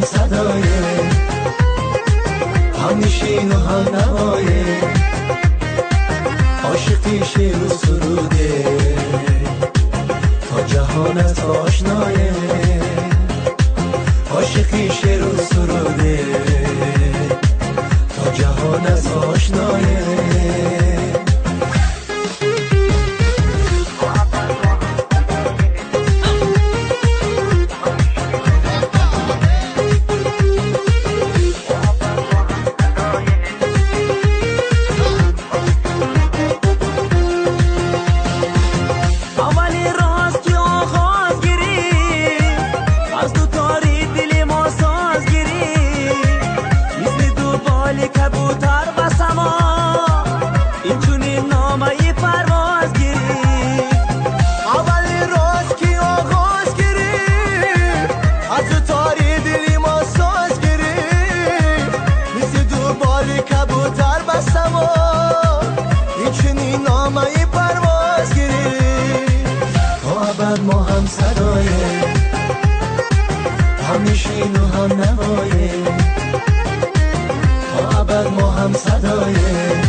صدایه، هم نشین و هم نوایه، عاشقی شعر و سروده، تا جهانت آشنایه، عاشقی شعر و سروده، تا جهانت آشنایه. ما هم صدایه، هم نشین و هم نوایه، تا ابد ما هم صدایه،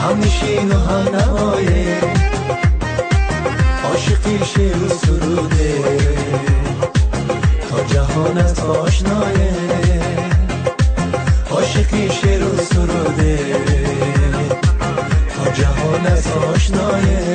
هم نشین و هم نوایه، عاشقی شعر و سروده، تا جهانت آشنایه، عاشقی شعر و سروده، تا جهانت آشنایه.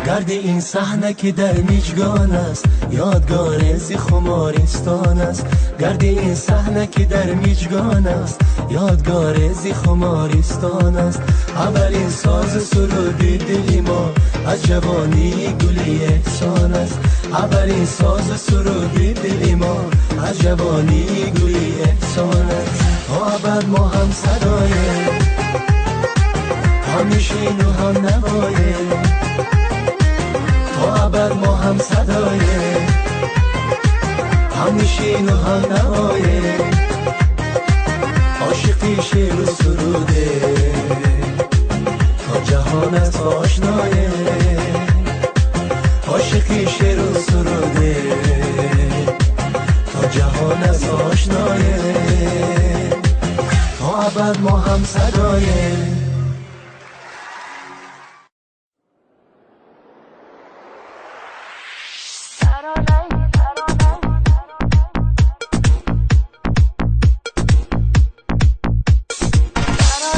گرد این صحنه که در میجگان است، یادگار زی خمارستان است. گرد این صحنه که در میجگان است، یادگار زی خمارستان است. اولین ساز سرودی دلی ما از جوانی گلی احسان است. اولین ساز سرودی دلی ما از جوانی گلی احسان است. تا ابد ما هم صدایه، هم نشین و هم نوایه، تا ابد ما هم صدایه، هم نشین و هم نوایه، عاشقی شعر و سروده، تا جهانت آشنایه، عاشقی شعر و سروده، تا جهانت آشنایه، تا ابد ما هم صدایه. I don't like